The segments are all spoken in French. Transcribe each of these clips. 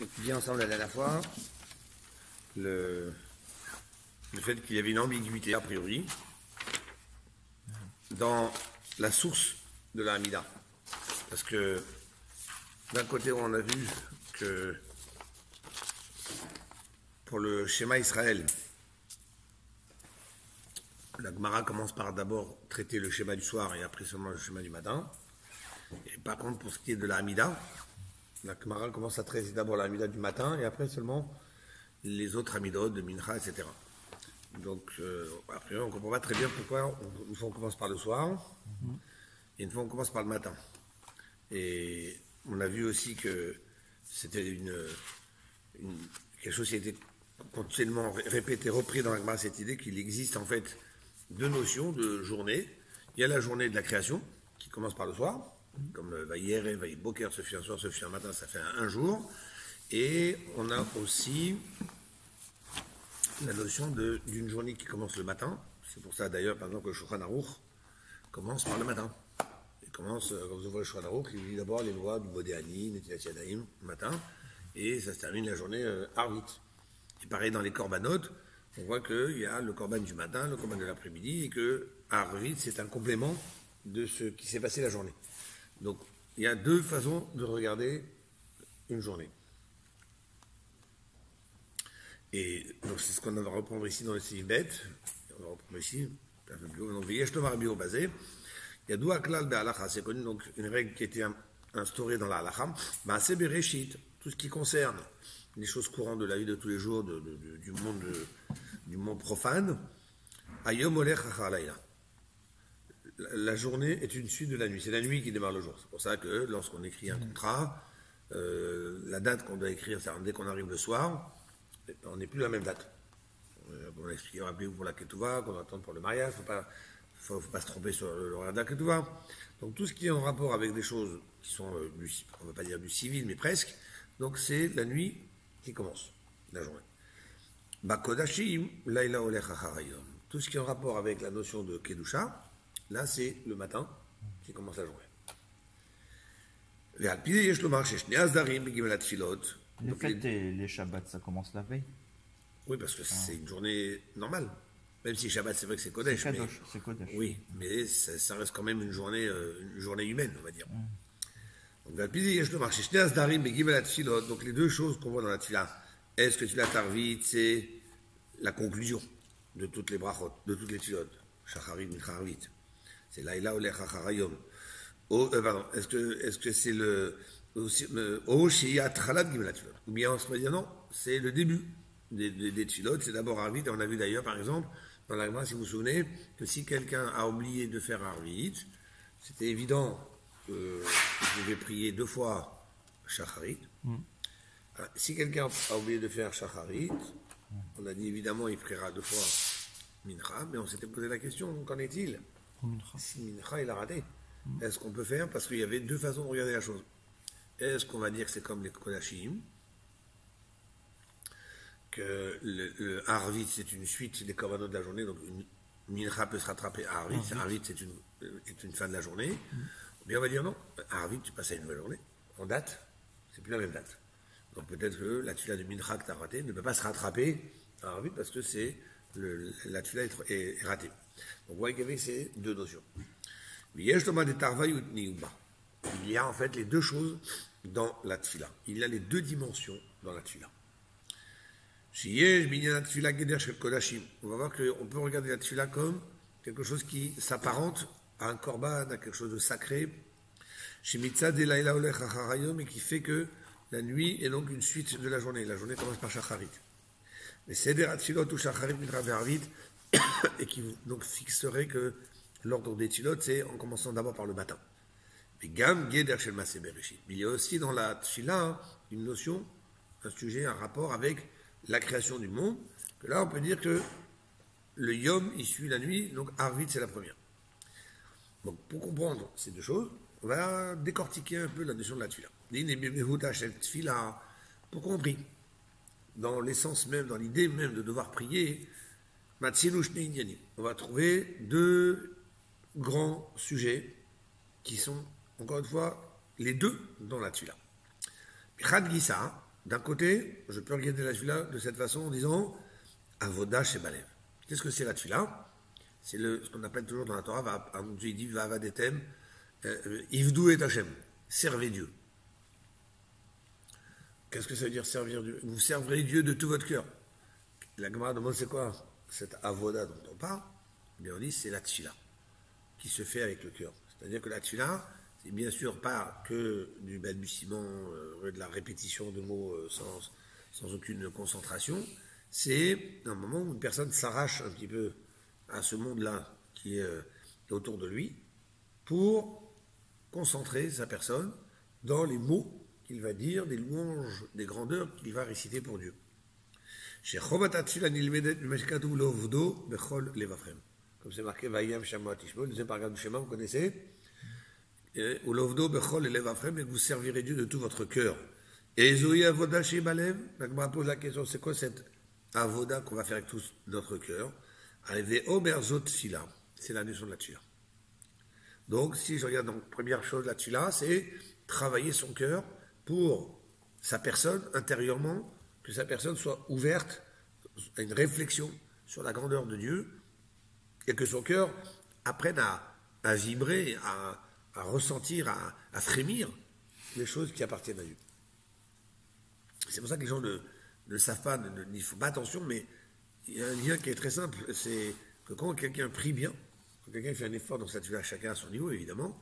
étudié ensemble la dernière fois le fait qu'il y avait une ambiguïté, a priori, dans la source de la Hamida. Parce que d'un côté, on a vu que pour le schéma Israël, la Gemara commence par d'abord traiter le schéma du soir et après seulement le schéma du matin. Et par contre, pour ce qui est de la Hamida, la Gemara commence à traiter d'abord la Hamida du matin et après seulement les autres Hamidot de Mincha, etc. Donc, après, on ne comprend pas très bien pourquoi une fois on commence par le soir et une fois on commence par le matin. Et on a vu aussi que c'était quelque chose qui a été continuellement répété, repris dans la Gemara, cette idée qu'il existe en fait deux notions de journée. Il y a la journée de la création, qui commence par le soir, comme Vaïere, Vaïboker, se fait un soir, se fait un matin, ça fait un jour. Et on a aussi la notion d'une journée qui commence le matin. C'est pour ça d'ailleurs, par exemple, que le Shulchan Aruch commence par le matin. Il commence, quand vous voyez le Shulchan Aruch, il lit d'abord les lois du Bodéani, Netilat Yadayim, le matin, et ça se termine la journée Arvit. Et pareil dans les Korbanot, on voit qu'il y a le Korban du matin, le Korban de l'après-midi, et que Arvit, c'est un complément de ce qui s'est passé la journée. Donc, il y a deux façons de regarder une journée. Et donc, c'est ce qu'on va reprendre ici dans le Sivbet. On va reprendre ici, un peu plus haut. Donc, Yesh Tomar Bio basé. Il y a deux aklal be'alacha, c'est connu, donc une règle qui a été instaurée dans la halacha. C'est Bereshit, tout ce qui concerne les choses courantes de la vie de tous les jours, du monde profane. Ayom olech achalayla. La journée est une suite de la nuit. C'est la nuit qui démarre le jour. C'est pour ça que lorsqu'on écrit un contrat, la date qu'on doit écrire, c'est dès qu'on arrive le soir, on n'est plus la même date. On a expliqué, rappelez-vous pour la Ketouva, qu'on attend pour le mariage, faut pas se tromper sur l'horaire de la Ketouva. Donc tout ce qui est en rapport avec des choses qui sont, on ne va pas dire du civil, mais presque, donc c'est la nuit qui commence, la journée. Bakodashim, laila olech acharayom. Tout ce qui est en rapport avec la notion de Kedusha, là c'est le matin qui commence la journée. Les fêtes et les Shabbats, ça commence la veille. Oui, parce que c'est une journée normale. Même si Shabbat, c'est vrai que c'est Kodesh. C'est Kodesh. Oui, mais ça reste quand même une journée humaine, on va dire. Donc les deux choses qu'on voit dans la Tfila, est-ce que Tfilat Arvit, c'est la conclusion de toutes les brachot, de toutes les Tfilot, Shacharit, Mincha Arvit. C'est Laïla Olech Acharayom. Est-ce que c'est ou bien on se peut dire non, c'est le début des Tfilot, c'est d'abord Arvit, et on a vu d'ailleurs, par exemple, dans la Gemara, si vous vous souvenez, que si quelqu'un a oublié de faire Arvit, c'était évident qu'il devait prier 2 fois Shacharit. Si quelqu'un a oublié de faire Shacharit, on a dit évidemment il priera 2 fois Mincha, mais on s'était posé la question, qu'en est-il si Mincha il a raté? Est-ce qu'on peut faire? Parce qu'il y avait 2 façons de regarder la chose. Est-ce qu'on va dire que c'est comme les Kodashim, que le Arvit c'est une suite des Korbanot de la journée, donc une Mincha peut se rattraper à Arvit, Arvit c'est une fin de la journée, ou bien on va dire non, Arvit tu passes à une nouvelle journée, en date, c'est plus la même date. Donc peut-être que la Tfila de Mincha que tu as ratée ne peut pas se rattraper à Arvit parce que la Tfila est ratée. Donc vous voyez qu'il y avait ces 2 notions. Il y a en fait les 2 choses dans la Tfila. Il y a les 2 dimensions dans la Tfila. On va voir qu'on peut regarder la Tfila comme quelque chose qui s'apparente à un korban, à quelque chose de sacré, et qui fait que la nuit est donc une suite de la journée. La journée commence par Shacharit. Mais Seder Atfilot ou Shacharit Mitra Vervit, et qui donc fixerait que l'ordre des Tfilot, c'est en commençant d'abord par le matin. Mais Gam Geder Shel Maseh Bereshit. Mais il y a aussi dans la Tfila une notion, un sujet, un rapport avec la création du monde, que là on peut dire que le Yom il suit la nuit, donc Arvit c'est la première. Donc pour comprendre ces 2 choses, on va décortiquer un peu la notion de la Tfila. Pourquoi on prie? Dans l'essence même, dans l'idée même de devoir prier, on va trouver 2 grands sujets qui sont, encore une fois, les 2 dans la Tfila. Chad Gissa, d'un côté, je peux regarder la tefila de cette façon en disant Avoda chez Balev. Qu'est-ce que c'est la tefila? C'est ce qu'on appelle toujours dans la Torah, il dit Vavadetem, Ivdou et Hachem, servez Dieu. Qu'est-ce que ça veut dire servir Dieu? Vous servrez Dieu de tout votre cœur. La Gemara demande c'est quoi cette avoda dont on parle? Eh bien on dit c'est la tefila qui se fait avec le cœur. C'est-à-dire que la tefila, c'est bien sûr pas que du balbutiement, de la répétition de mots sans aucune concentration. C'est un moment où une personne s'arrache un petit peu à ce monde-là qui est autour de lui pour concentrer sa personne dans les mots qu'il va dire, des louanges, des grandeurs qu'il va réciter pour Dieu. Comme c'est marqué Vayam Shama Tishmo, le deuxième paragraphe du schéma, vous connaissez, Ulovdo Bechol Levafrem, et que vous servirez Dieu de tout votre cœur. Et Zoï Avoda chez Balem, la pose la question, c'est quoi cette avoda qu'on va faire avec tout notre cœur? Arrivé Oberzot Fila, c'est la notion de la tefila. Donc, si je regarde, donc, première chose, la tefila, c'est travailler son cœur pour sa personne, intérieurement, que sa personne soit ouverte à une réflexion sur la grandeur de Dieu, et que son cœur apprenne à vibrer, à ressentir, à frémir les choses qui appartiennent à Dieu. C'est pour ça que les gens ne savent pas, n'y font pas attention, mais il y a un lien qui est très simple, c'est que quand quelqu'un prie bien, quand quelqu'un fait un effort dans cette vie-là, chacun à son niveau évidemment,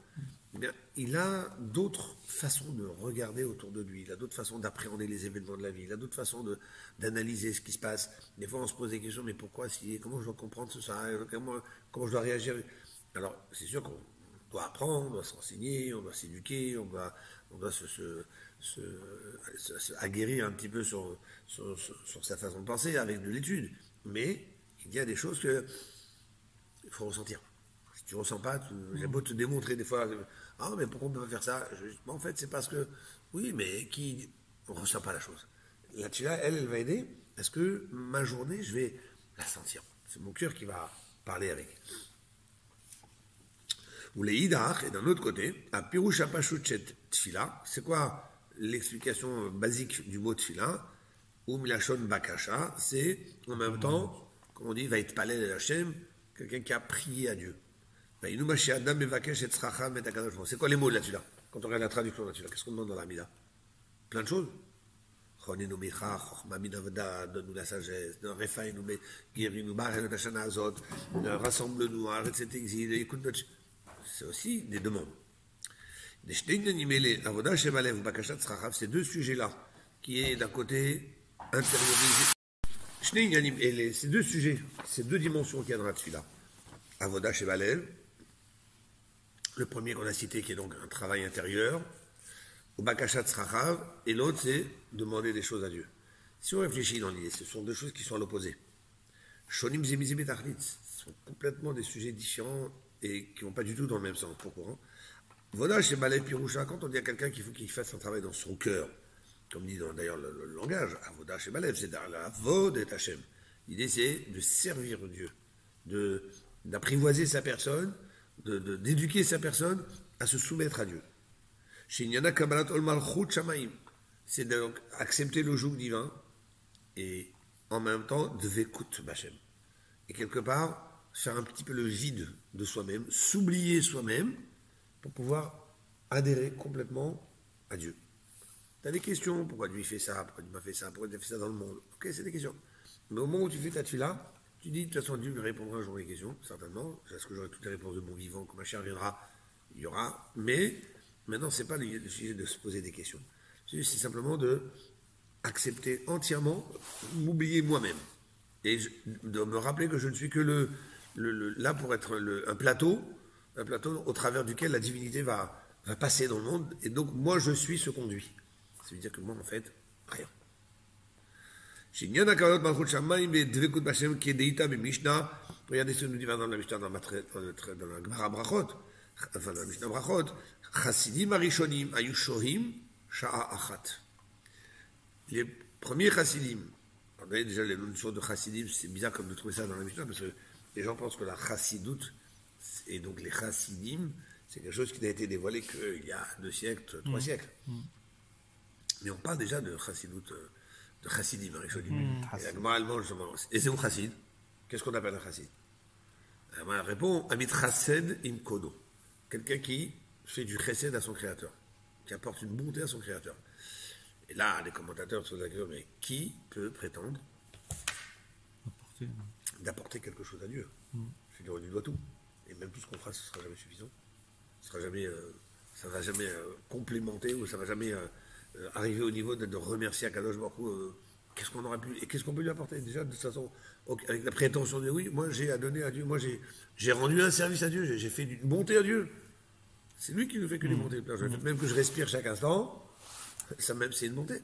eh bien, il a d'autres façons de regarder autour de lui, il a d'autres façons d'appréhender les événements de la vie, il a d'autres façons d'analyser ce qui se passe. Des fois on se pose des questions, mais pourquoi, comment je dois comprendre ça, comment je dois réagir? Alors c'est sûr qu'on doit apprendre, on doit s'enseigner, on doit s'éduquer, on doit se aguerrir un petit peu sur sa façon de penser avec de l'étude. Mais il y a des choses qu'il faut ressentir. Si tu ne ressens pas, j'ai beau te démontrer des fois, ah mais pourquoi on ne peut pas faire ça? En fait, c'est parce que, oui, mais on ne ressent pas la chose. La tefila, elle va aider. Est-ce que ma journée, je vais la sentir? C'est mon cœur qui va parler avec. Ou les idach, et d'un autre côté, à Piroucha Pachuchet Tfila, c'est quoi l'explication basique du mot Tfila? Ou Milachon Bakasha, c'est en même temps, comme on dit, va être palais de Hachem, quelqu'un qui a prié à Dieu. C'est quoi les mots de la Tfila? Quand on regarde la traduction de la Tfila, qu'est-ce qu'on demande dans la Mida? Plein de choses. Donne-nous la sagesse, guéris-nous, rassemble-nous, arrête cet exil, écoute notre. C'est aussi des demandes. Ces deux sujets-là, qui est d'un côté intériorisé. Ces deux sujets, ces deux dimensions qu'il y a dans la tefila. Avoda chez Balev, le premier qu'on a cité qui est donc un travail intérieur, ou Bakashat Srachav, et l'autre c'est demander des choses à Dieu. Si on réfléchit dans l'idée, ce sont deux choses qui sont à l'opposé. Shonim Zemizim et Tachlitz sont complètement des sujets différents et qui ne vont pas du tout dans le même sens. Pourquoi? Voda chez Balev Pirusha, quand on dit à quelqu'un qu'il faut qu'il fasse un travail dans son cœur, comme dit d'ailleurs le langage, Avoda chez Balev, c'est la Vod et Hachem. L'idée c'est de servir Dieu, d'apprivoiser sa personne, d'éduquer sa personne à se soumettre à Dieu. C'est donc accepter le joug divin et en même temps de Vekut Bachem. Et quelque part, faire un petit peu le vide de soi-même, s'oublier soi-même pour pouvoir adhérer complètement à Dieu. Tu as des questions, pourquoi Dieu fait ça, pourquoi Dieu m'a fait ça, pourquoi Dieu a fait ça dans le monde. Ok, c'est des questions. Mais au moment où tu fais ta tefila, tu dis, de toute façon, Dieu me répondra un jour les questions, certainement. Est-ce que j'aurai toutes les réponses de mon vivant, quand ma chair viendra, il y aura. Mais maintenant, ce n'est pas le sujet de se poser des questions. C'est simplement de accepter entièrement, m'oublier moi-même. Et de me rappeler que je ne suis que là pour être un plateau au travers duquel la divinité va passer dans le monde. Et donc, moi, je suis ce conduit. Ça veut dire que moi, en fait, rien. Regardez ce que nous dit dans la Mishnah, dans la Gemara Brachot, enfin dans la Mishnah Brachot, Chassidim Arishonim Ayushohim Sha'a Achat. Les premiers Chassidim, vous voyez déjà les notions de Chassidim, c'est bizarre comme de trouver ça dans la Mishnah, parce que les gens pensent que la Chassidoute, et donc les Chassidim, c'est quelque chose qui n'a été dévoilé qu'il y a 2 siècles, 3 siècles. Mais on parle déjà de chassidout, de chassidim, Rishonim. Et la Gemara allemande, justement, et c'est où chassid? Qu'est-ce qu'on appelle un chassid? La Gemara répond, Amit chased im kodo. Quelqu'un qui fait du chesed à son créateur, qui apporte une bonté à son créateur. Et là, les commentateurs se disent, mais qui peut prétendre d'apporter quelque chose à Dieu? Je veux dire, on lui doit tout. Et même tout ce qu'on fera, ce ne sera jamais suffisant. Ça ne va jamais complémenter ou ça ne va jamais arriver au niveau de remercier Akadosh Baruch Hu. Qu'est-ce qu'on aurait pu et qu'est-ce qu'on peut lui apporter déjà de toute façon avec la prétention de dire oui, moi j'ai à donner à Dieu, moi j'ai rendu un service à Dieu, j'ai fait une bonté à Dieu. C'est lui qui nous fait que des bontés. Même que je respire chaque instant, ça même c'est une bonté.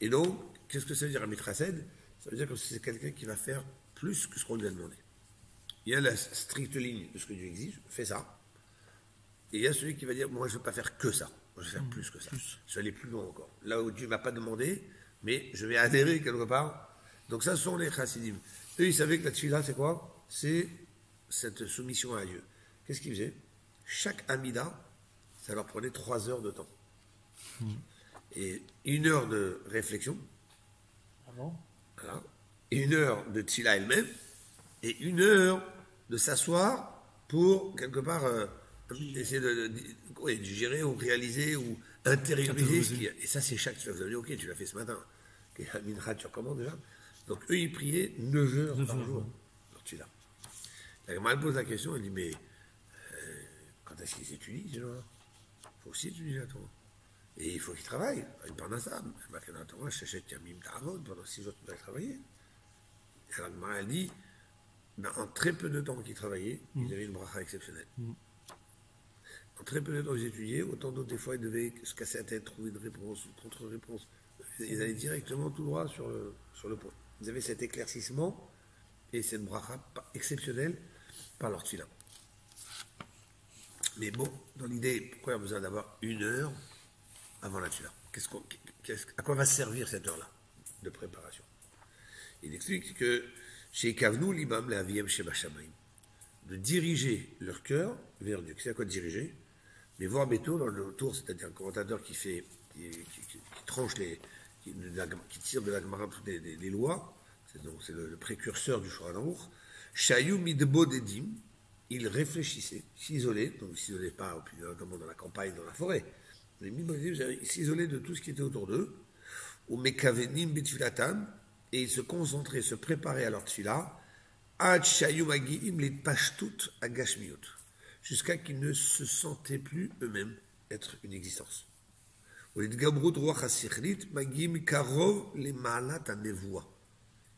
Et donc, qu'est-ce que ça veut dire Amit Chased? Ça veut dire que c'est quelqu'un qui va faire plus que ce qu'on lui a demandé. Il y a la stricte ligne de ce que Dieu exige, fais ça. Et il y a celui qui va dire, moi je ne veux pas faire que ça, moi je vais faire plus que ça. Je vais aller plus loin encore. Là où Dieu ne m'a pas demandé, mais je vais adhérer quelque part. Donc ça, ce sont les chassidim. Eux, ils savaient que la tefila, c'est quoi? C'est cette soumission à Dieu. Qu'est-ce qu'ils faisaient? Chaque amida, ça leur prenait 3 heures de temps. Et 1 heure de réflexion. Ah bon? Voilà. Et 1 heure de tefila elle-même. Et 1 heure de s'asseoir pour, quelque part, essayer de digérer ou réaliser ou intérioriser ce qu'il y a. Et ça, c'est chaque... Vous avez dit, ok, tu l'as fait ce matin. Ok, Mincha, tu recommences déjà. Donc, eux, ils priaient 9 heures par jour. Alors, tu l'as. La Gemara pose la question, elle dit, mais quand est-ce qu'ils étudient, ces gens-là? Il faut aussi étudier la Torah. Et il faut qu'ils travaillent. Ils parlent de ça. Dans la Torah, je t'achète Yamim Ta'avod, pendant 6 jours, tu dois travailler. Et la Gemara, elle dit, ben, en très peu de temps qu'ils travaillaient, ils avaient une bracha exceptionnelle. En très peu de temps qu'ils étudiaient, autant d'autres, des fois, ils devaient se casser la tête, trouver une réponse, une contre-réponse. Ils allaient directement tout droit sur le point. Ils avaient cet éclaircissement et cette bracha exceptionnelle par leur tefila. Mais bon, dans l'idée, pourquoi il y a besoin d'avoir 1 heure avant la tefila? À quoi va servir cette heure-là de préparation? Il explique que chez Kavnu l'imam la aviem sheba shamayim, de diriger leur cœur vers Dieu. C'est à quoi diriger? Mais voir Beto dans le tour, c'est-à-dire un commentateur qui tranche qui tire de la Gemara toutes les lois, c'est le précurseur du Shulchan Aruch. Shayu midbo dedim, il réfléchissait, s'isolait, donc il ne s'isolait pas notamment dans la campagne, dans la forêt, mais il s'isolait de tout ce qui était autour d'eux, ou mekavenim betfilatam, et ils se concentraient, se préparaient à leur tfila, ad shayu magiim lit pashtut agashmiut, jusqu'à qu'ils ne se sentaient plus eux-mêmes être une existence.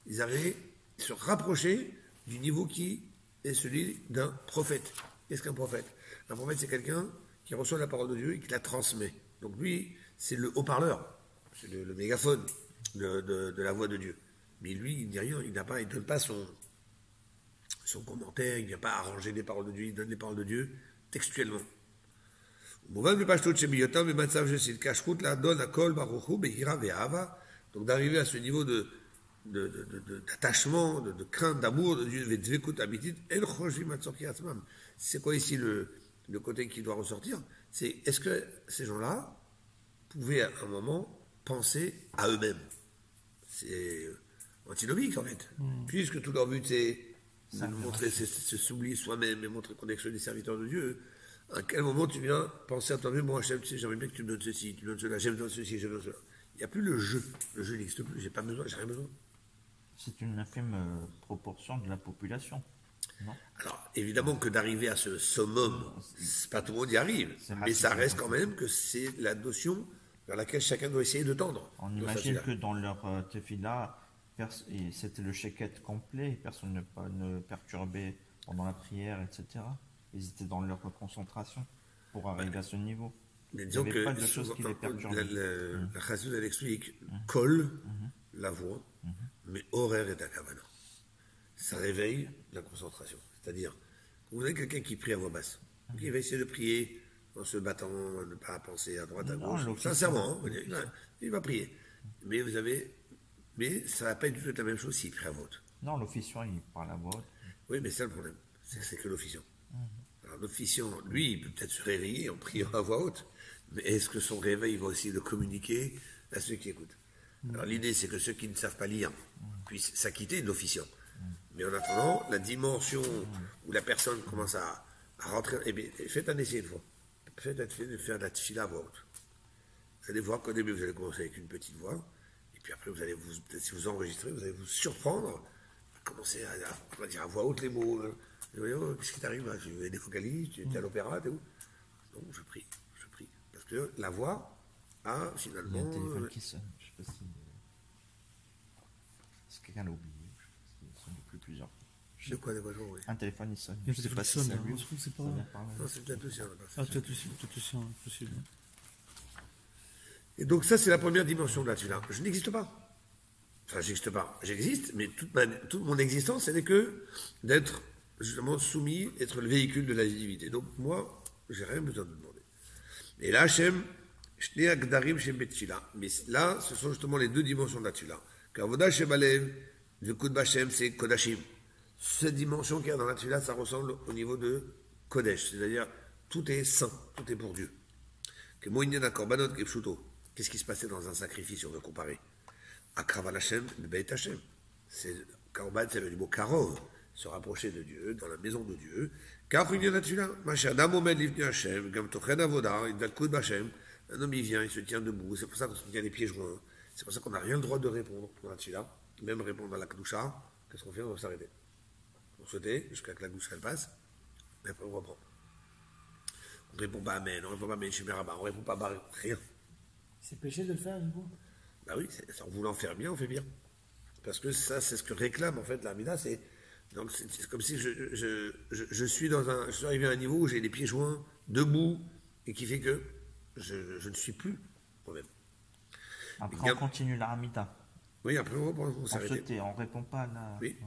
Ils avaient se rapprocher du niveau qui est celui d'un prophète. Qu'est-ce qu'un prophète? Un prophète, c'est quelqu'un qui reçoit la parole de Dieu et qui la transmet. Donc lui, c'est le haut-parleur, c'est le mégaphone de la voix de Dieu. Mais lui, il ne dit rien, il ne donne pas son commentaire, il ne vient pas arranger les paroles de Dieu, il donne les paroles de Dieu textuellement. Donc d'arriver à ce niveau d'attachement, de crainte, d'amour de Dieu, c'est quoi ici le côté qui doit ressortir? C'est est-ce que ces gens-là pouvaient à un moment penser à eux-mêmes? C'est antinomique en fait, puisque tout leur but c'est de montrer, c'est s'oublier soi-même et montrer qu'on est des serviteurs de Dieu. À quel moment tu viens penser à toi-même, moi Hachem, tu sais, j'aimerais bien que tu me donnes ceci, tu me donnes cela, j'aime donner ceci, j'aime donner cela. Il n'y a plus le jeu n'existe plus, j'ai pas besoin, j'ai rien besoin. C'est une infime proportion de la population, non? Alors, évidemment que d'arriver à ce summum, pas tout le monde y arrive, mais ça reste quand même que c'est la notion vers laquelle chacun doit essayer de tendre. On imagine que dans leur tefila, c'était le sheket complet, personne ne perturbait pendant la prière, etc. Ils étaient dans leur concentration pour arriver à ce niveau. Mais disons que pas de choses qui les perturbaient. La Chassidut, elle explique kol, la voix, mais horaire est à kavana. Ça réveille la concentration. C'est-à-dire, vous avez quelqu'un qui prie à voix basse, qui va essayer de prier en se battant, ne pas penser à droite, à gauche. Sincèrement, il va prier. Mais ça ne va pas du tout être la même chose s'il prie à voix haute. Non, l'officiant, il parle à voix haute. Oui, mais c'est le problème. C'est que l'officiant. Alors l'officiant, lui, il peut peut-être se réveiller en priant à voix haute, mais est-ce que son réveil va aussi le communiquer à ceux qui écoutent? Alors l'idée, c'est que ceux qui ne savent pas lire puissent s'acquitter de l'officiant. Mais en attendant, la dimension où la personne commence à rentrer, eh bien, faites un essai une fois. Faites de faire de la tfila à voix haute. Vous allez voir qu'au début, vous allez commencer avec une petite voix, et puis après, peut-être si vous enregistrez, vous allez vous surprendre à commencer on va dire à voix haute les mots. Oh, qu'est-ce qui t'arrive là? Tu es défocalisé, tu es à l'opéra, t'es où? Non, je prie. Parce que la voix a Il y a finalement. un téléphone qui sonne. Je sais pas si quelqu'un l'a oublié. Je sais pas s'il sonne depuis plusieurs fois. De quoi, oui. Un téléphone il sonne. Il y a Je un sais téléphone pas qui si sonne, c'est hein. lui. Je trouve que c'est pas- Ça vient par là. Non, c'est peut-être le sien. Ah, peut-être aussi, possible. Et donc ça, c'est la première dimension de la tfila. Je n'existe pas. Enfin, j'existe pas. J'existe, mais toute mon existence, ce n'est que d'être justement soumis, être le véhicule de la divinité. Donc moi, j'ai rien besoin de demander. Et là, Hachem, Shnei Agdarim Shem Betfila. Mais là, ce sont justement les deux dimensions de la tfila. Kavoda Shem Alev, le Kud Bashem, c'est Kodashim. Cette dimension qu'il y a dans la tfila, ça ressemble au niveau de Kodesh, c'est-à-dire tout est saint, tout est pour Dieu. Que Moïnyan Korbanot Kepshuto. Qu'est-ce qui se passait dans un sacrifice, si on veut comparer? Akraval Hashem, Beit Hashem. C'est Korban, c'est le mot Karov, se rapprocher de Dieu, dans la maison de Dieu. Car Moïnyan Atfila, Mashadam Omed Livni Hashem, Gam Tochen Avoda, Idal Kud Bashem. Un homme, il vient, il se tient debout. C'est pour ça qu'on se tient les pieds joints. C'est pour ça qu'on n'a rien le droit de répondre dans la tfila. Même répondre à la Kedusha. Qu'est-ce qu'on fait? On va s'arrêter. On se tait jusqu'à que la Kedusha elle passe. Et après, on reprend. On ne répond pas Amen, on ne répond pas Amen, Shemeraba, on ne répond pas Baruch, rien. C'est péché de le faire, du coup? Bah oui, en voulant faire bien, on fait bien. Parce que ça, c'est ce que réclame en fait l'Amida. Donc c'est comme si je suis arrivé à un niveau où j'ai les pieds joints, debout, et qui fait que je ne suis plus moi-même. Après, on continue la Hamida. Oui, après on reprend, on On se s'arrête. tait, on répond pas là. Oui.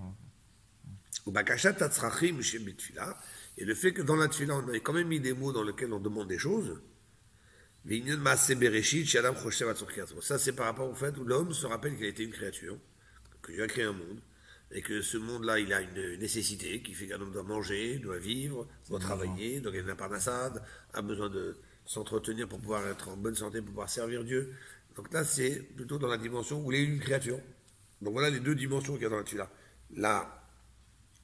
Ou Bakashat Tatzrachim chez Betfila. Et le fait que dans la Tfila, on avait quand même mis des mots dans lesquels on demande des choses. Ça, c'est par rapport au fait où l'homme se rappelle qu'il a été une créature, que Dieu a créé un monde, et que ce monde-là, il a une nécessité qui fait qu'un homme doit manger, doit vivre, doit travailler, doit gagner la parnassade, a besoin de s'entretenir pour pouvoir être en bonne santé, pour pouvoir servir Dieu. Donc là, c'est plutôt dans la dimension où il est une créature. Donc voilà les deux dimensions qu'il y a dans la Tfila. Là,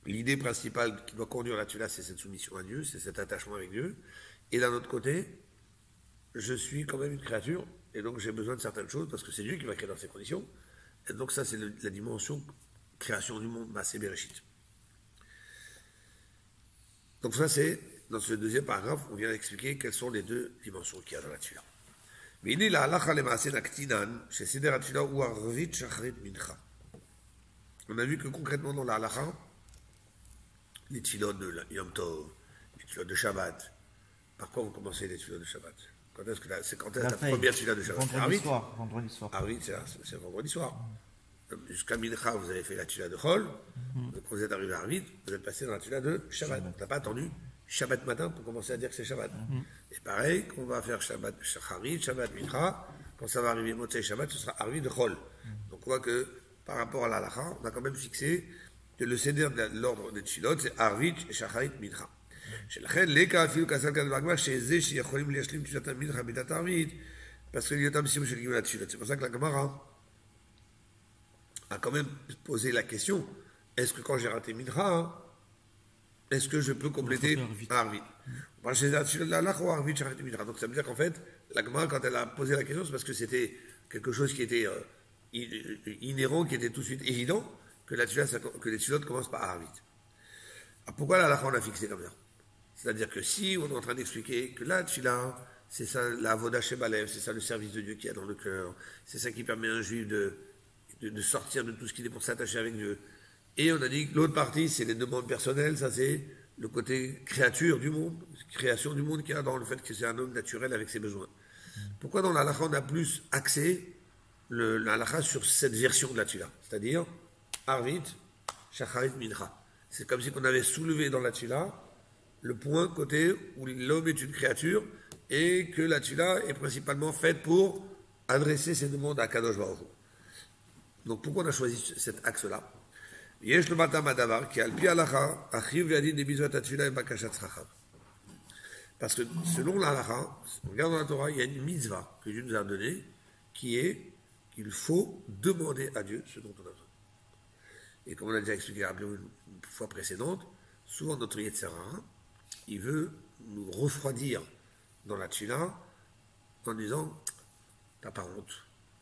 l'idée principale qui doit conduire la Tfila, c'est cette soumission à Dieu, c'est cet attachement avec Dieu. Et d'un autre côté, je suis quand même une créature, et donc j'ai besoin de certaines choses, parce que c'est Dieu qui m'a créé dans ces conditions. Et donc ça, c'est la dimension création du monde, Maaseh Bereshit. Donc ça, c'est, dans ce deuxième paragraphe, on vient d'expliquer quelles sont les deux dimensions qu'il y a dans la Tfila. Mais il est la halacha le Maaseh naktinan, chez Seder Tfila ou Arvit Shacharit Mincha. On a vu que concrètement dans la halacha, les tfilot de Yom Tov, les tfilot de Shabbat, par quoi vous commencez les tfilot de Shabbat? Quand est-ce que la première tfila de Shabbat? Vendredi soir. Arvit, c'est vendredi soir. Jusqu'à Mincha, vous avez fait la tfila de Chol. Donc, quand vous êtes arrivé à Arvit, vous êtes passé dans la tfila de Shabbat. On n'a pas attendu Shabbat matin pour commencer à dire que c'est Shabbat. Et pareil, qu'on va faire Shabbat Shacharit, Shabbat Mincha, quand ça va arriver Motzei Shabbat, ce sera Arvit de Chol. Donc on voit que par rapport à la halakha, on a quand même fixé que le seder de l'ordre des tfilot, c'est Arvit et Shacharit Mincha. שלכן, לקה אפילו כסל כזה בהגמרא, שזה שיכולים להשלים תפילת המנחה מידת הערבית, parce que להיות המשימות של גימל התפילות. C'est pour ça que la Gemara a quand même posé la question, est-ce que quand j'ai raté Mincha, est-ce que je peux compléter Arvit? Donc ça veut dire qu'en fait, la Gemara, quand elle a posé la question, c'est parce que c'était quelque chose qui était inhérent, qui était tout de suite évident, que les tfilot commencent par Arvit. Alors pourquoi la halakha on a fixé comme ça? C'est-à-dire que si on est en train d'expliquer que la tfila, c'est ça la avoda shebalev, c'est ça le service de Dieu qu'il y a dans le cœur, c'est ça qui permet à un juif de sortir de tout ce qu'il est pour s'attacher avec Dieu. Et on a dit que l'autre partie, c'est les demandes personnelles, ça c'est le côté créature du monde, création du monde qu'il y a dans le fait que c'est un homme naturel avec ses besoins. Pourquoi dans la halakha on a plus axé la halakha sur cette version de la tfila, c'est-à-dire Arvit, Shacharit, Mincha. C'est comme si on avait soulevé dans la tfila le point côté où l'homme est une créature et que la tfila est principalement faite pour adresser ses demandes à Kadosh Baruch Hu. Donc pourquoi on a choisi cet axe-là? Yesh le matam adavar qui alpi halacha achiv yadin de bizot atfila et bakashat tzrachav. Parce que selon la halakha, on regarde dans la Torah, il y a une mitzvah que Dieu nous a donnée, qui est qu'il faut demander à Dieu ce dont on a besoin. Et comme on a déjà expliqué une fois précédente, souvent notre Yetzirah, il veut nous refroidir dans la tchila en disant t'as pas honte.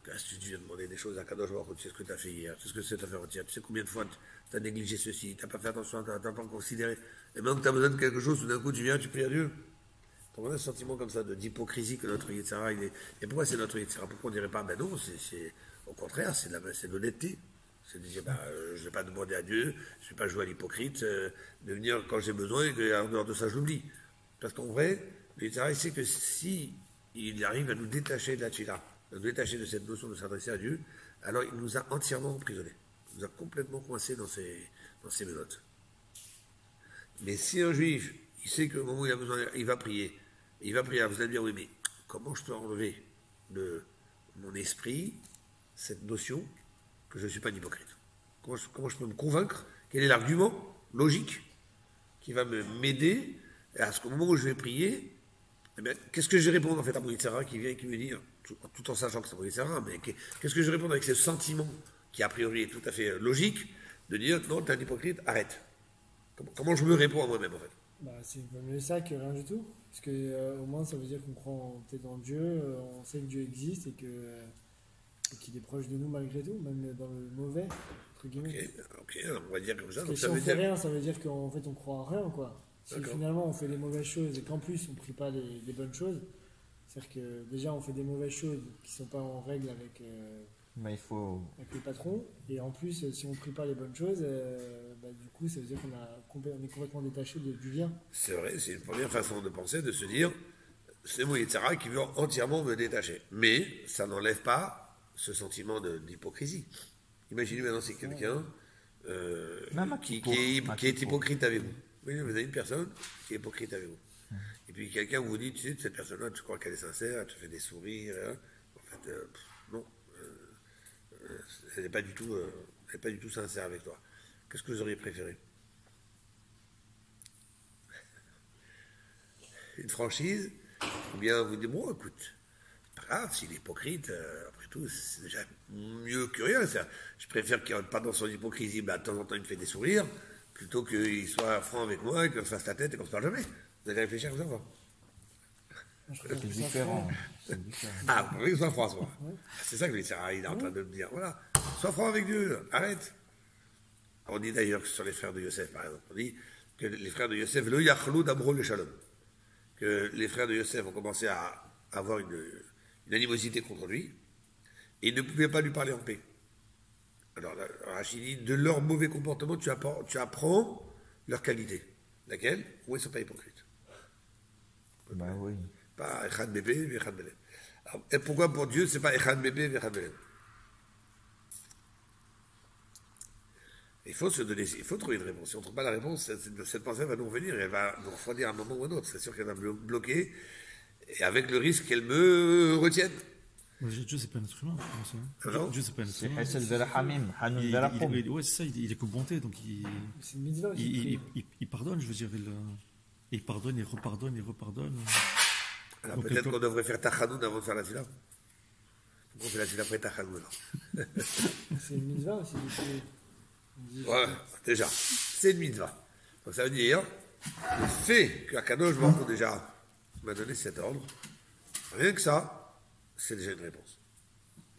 Qu'est-ce que tu viens de demander des choses à Kadosh Baruch Hu, tu sais ce que tu as fait hier, tu sais ce que c'est ta fait entière, tu sais combien de fois tu as négligé ceci, tu n'as pas fait attention, tu n'as pas considéré. Et maintenant que tu as besoin de quelque chose, tout d'un coup tu viens, tu pries à Dieu. Donc on a un sentiment comme ça d'hypocrisie que notre Yetzirah, il est. Et pourquoi c'est notre Yetzirah? Pourquoi on ne dirait pas, ben non, au contraire, c'est de l'honnêteté. C'est de dire, je ne vais pas demander à Dieu, je ne vais pas jouer à l'hypocrite, de venir quand j'ai besoin et qu'en dehors de ça, je l'oublie. Parce qu'en vrai, le Yetzirah, il sait que si il arrive à nous détacher de la tchila, à nous détacher de cette notion de s'adresser à Dieu, alors il nous a entièrement emprisonnés. Il nous a complètement coincés dans ses menottes. Mais si un juif, il sait qu'au moment où il a besoin, il va prier, vous allez dire, oui, mais comment je peux enlever de mon esprit cette notion que je ne suis pas un hypocrite? Comment je peux me convaincre? Quel est l'argument logique qui va m'aider à ce qu'au moment où je vais prier, eh bien, qu'est-ce que je vais répondre en fait à mon Yetzirah qui vient et qui me dit, tout en sachant que c'est mon Yetzirah, mais qu'est-ce que je vais répondre avec ce sentiment qui a priori est tout à fait logique, de dire, non, tu es un hypocrite, arrête. Comment je me réponds à moi-même en fait? C'est mieux ça que rien du tout. Parce que au moins ça veut dire qu'on croit peut-être en Dieu, on sait que Dieu existe et qu'il est proche de nous malgré tout, même dans le mauvais, entre guillemets. Ok, alors on va dire comme ça. Parce Donc que ça si on veut fait dire... rien, ça veut dire qu'en fait on croit en rien, quoi. Si finalement on fait les mauvaises choses et qu'en plus on prie pas les bonnes choses, c'est-à-dire que déjà on fait des mauvaises choses qui sont pas en règle avec Mais il faut. avec le patron, et en plus si on prie pas les bonnes choses, du coup ça veut dire on est complètement détaché du lien. C'est vrai, c'est une première façon de penser, de se dire, c'est mon Yetzirah qui veut entièrement me détacher. Mais ça n'enlève pas ce sentiment d'hypocrisie. Imaginez maintenant c'est quelqu'un qui est hypocrite avec vous. Oui, vous avez une personne qui est hypocrite avec vous. Et puis quelqu'un vous dit, tu sais, cette personne-là, tu crois qu'elle est sincère, elle te fait des sourires. Hein. En fait, non. Elle n'est pas du tout sincère avec toi. Qu'est-ce que vous auriez préféré? Une franchise? Ou bien vous dites, bon, écoute, pas grave, s'il est hypocrite, après tout, c'est déjà mieux que rien. Je préfère qu'il ne rentre pas dans son hypocrisie, de temps en temps il me fait des sourires, plutôt qu'il soit franc avec moi et qu'on se fasse la tête et qu'on ne se parle jamais. Vous allez réfléchir comme ça, quoi. C'est différent. Ah, vous voulez que soit François. Ouais. C'est ça que il est en train de me dire. Voilà, sois franc avec Dieu, arrête. On dit d'ailleurs que sur les frères de Yosef, par exemple, on dit que les frères de Yosef, le yachlou d'amro le shalom, que les frères de Yosef ont commencé à avoir une animosité contre lui, et ils ne pouvaient pas lui parler en paix. Alors, Rachid dit, de leur mauvais comportement, tu apprends leur qualité. Laquelle? Où ils ne sont pas hypocrites. Bah oui. Pas Echad Bébé, Echad Belem. Et pourquoi pour Dieu, c'est pas Echad Bébé, Echad Belem? Il faut trouver une réponse. Si on ne trouve pas la réponse, cette pensée va nous revenir et elle va nous refroidir à un moment ou à un autre. C'est sûr qu'elle va me bloquer, et avec le risque qu'elle me retienne. Dieu, c'est pas un être humain. Dieu, c'est pas un être humain. C'est Hassan Hamim, Hanoun Verapom. Ouais, c'est ça, il est que bonté, donc c'est une mitzvah aussi. Il pardonne, je veux dire, il pardonne, il repardonne, il repardonne. Alors donc, peut-être qu'on devrait faire Tachanoun avant de faire la Tila. Pourquoi on fait la Tila après Tachanoun alors? C'est une mitzvah aussi. Ouais, déjà, c'est une mitzvah. Donc ça veut dire, le fait qu'Akadosh Baruch Hu déjà m'a donné cet ordre, rien que ça, c'est déjà une réponse.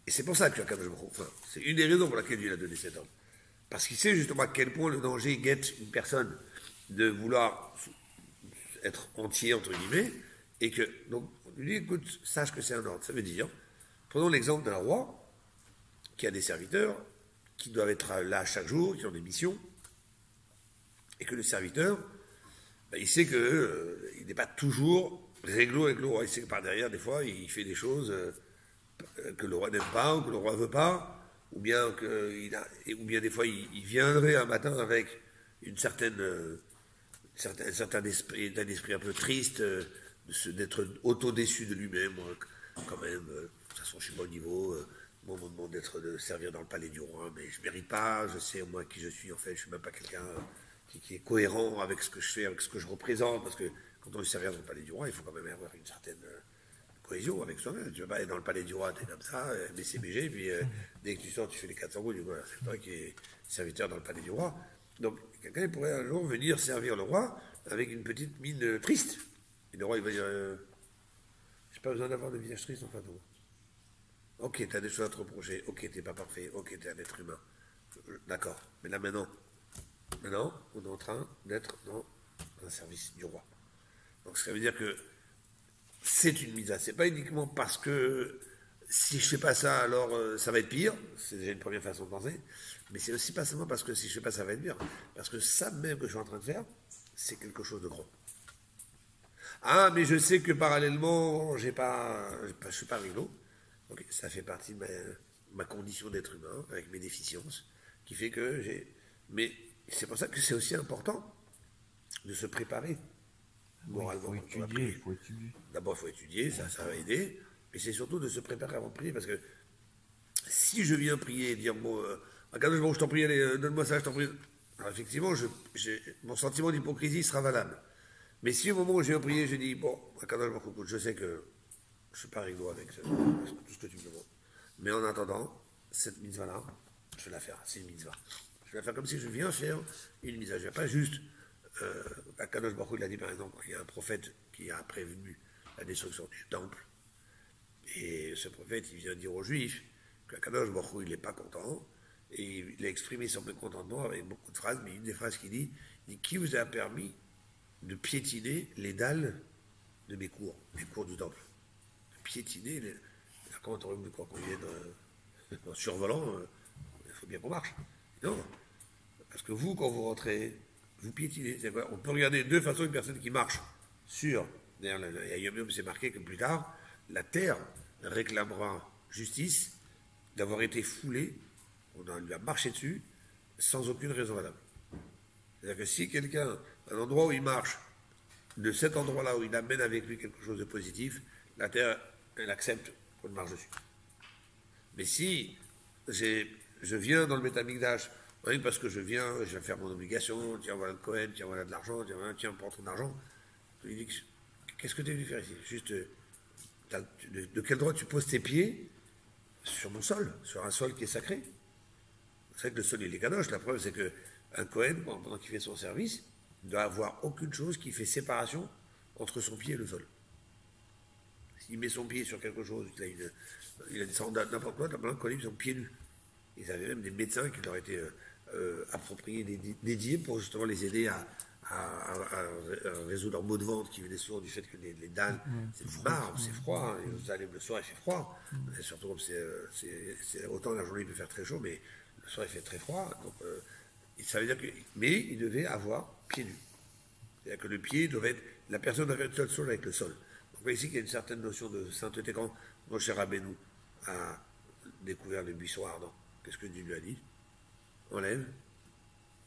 Et c'est pour ça que Akadosh Baruch Hu, c'est une des raisons pour laquelle Dieu a donné cet ordre. Parce qu'il sait justement à quel point le danger guette une personne de vouloir être entier, entre guillemets, et que, donc, on lui dit, écoute, sache que c'est un ordre. Ça veut dire, prenons l'exemple d'un roi qui a des serviteurs qui doivent être là chaque jour, qui ont des missions, et que le serviteur, il sait qu'il n'est pas toujours réglo avec le roi. Il sait que par derrière, des fois, il fait des choses que le roi n'aime pas, ou que le roi ne veut pas, ou bien des fois, il viendrait un matin avec un certain esprit un peu triste, d'être auto-déçu de lui-même, quand même, de toute façon, je suis pas au niveau... Moi, on me demande de servir dans le palais du roi, mais je ne mérite pas, je sais moi qui je suis, en fait, je ne suis même pas quelqu'un qui est cohérent avec ce que je fais, avec ce que je représente, parce que quand on veut servir dans le palais du roi, il faut quand même avoir une certaine cohésion avec soi-même. Tu vas pas aller dans le palais du roi, t'es comme ça, BCBG, puis dès que tu sors, tu fais les 400 coups, du coup, c'est toi qui es serviteur dans le palais du roi. Donc, quelqu'un pourrait un jour venir servir le roi avec une petite mine triste. Et le roi, il va dire, j'ai pas besoin d'avoir de visage triste en face de moi. Ok, t'as des choses à te reprocher, ok, t'es pas parfait, ok, t'es un être humain. D'accord, mais là maintenant, on est en train d'être dans un service du roi. Donc ça veut dire que c'est une mise à. C'est pas uniquement parce que si je fais pas ça, alors ça va être pire. C'est déjà une première façon de penser. Mais c'est aussi pas seulement parce que si je fais pas ça va être pire. Parce que ça même que je suis en train de faire, c'est quelque chose de grand. Ah, mais je sais que parallèlement, je suis pas rigolo. Ok, ça fait partie de ma condition d'être humain, avec mes déficiences, qui fait que j'ai. Mais c'est pour ça que c'est aussi important de se préparer moralement. Il faut étudier. D'abord, il faut étudier, ça va aider. Mais c'est surtout de se préparer avant de prier, parce que si je viens prier et dire, bon, je t'en prie, allez, donne-moi ça, je t'en prie. Alors, effectivement, mon sentiment d'hypocrisie sera valable. Mais si au moment où je viens prier, je dis, bon, je sais que je ne suis pas rigolo avec tout ce que tu me demandes. Mais en attendant, cette mitzvah-là, je vais la faire, c'est une mitzvah. Je vais la faire comme si je viens faire une mitzvah. Je ne vais pas juste. Akadosh Baruch Hu, il a dit par exemple, il y a un prophète qui a prévenu la destruction du temple. Et ce prophète, il vient dire aux Juifs qu'Akadosh Baruch Hu, il n'est pas content. Et il a exprimé son mécontentement avec beaucoup de phrases, mais une des phrases qu'il dit, qui vous a permis de piétiner les dalles de mes cours du temple. De piétiner les. Comment on aurait quoi qu'on vienne en survolant, il faut bien qu'on marche. Non. Parce que vous, quand vous rentrez, vous piétinez. On peut regarder deux façons une personne qui marche sur. D'ailleurs, il y a même c'est marqué que plus tard, la terre réclamera justice d'avoir été foulée, on lui a marché dessus, sans aucune raison valable. C'est-à-dire que si quelqu'un, un endroit où il marche, de cet endroit-là où il amène avec lui quelque chose de positif, la terre, elle accepte qu'on marche dessus. Mais si je viens dans le Beth Amikdash, oui, parce que je vais faire mon obligation, tiens, voilà le Cohen, tiens, voilà de l'argent, tiens, prends ton argent. Il dit, qu'est-ce que tu es venu faire ici? Juste, de quel droit tu poses tes pieds sur mon sol, sur un sol qui est sacré? C'est vrai que le sol, il est kadosh. La preuve, c'est qu'un Cohen, pendant qu'il fait son service, ne doit avoir aucune chose qui fait séparation entre son pied et le sol. S'il met son pied sur quelque chose, il a des sandales, n'importe quoi, t'as plein de son pied nu. Ils avaient même des médecins qui leur étaient appropriés, dédiés pour justement les aider à résoudre leurs maux de ventre qui venaient souvent du fait que les dalles, c'est du marbre, c'est froid, et vous allez le soir il fait froid, et surtout comme c'est autant la journée il peut faire très chaud, mais le soir il fait très froid, donc ça veut dire que, mais il devait avoir pied nu. C'est-à-dire que le pied devait être, la personne devait être seule avec le sol. Donc vous voyez ici qu'il y a une certaine notion de sainteté. Quand Moshe Rabbeinu a découvert le buisson ardent, qu'est-ce que Dieu lui a dit? Enlève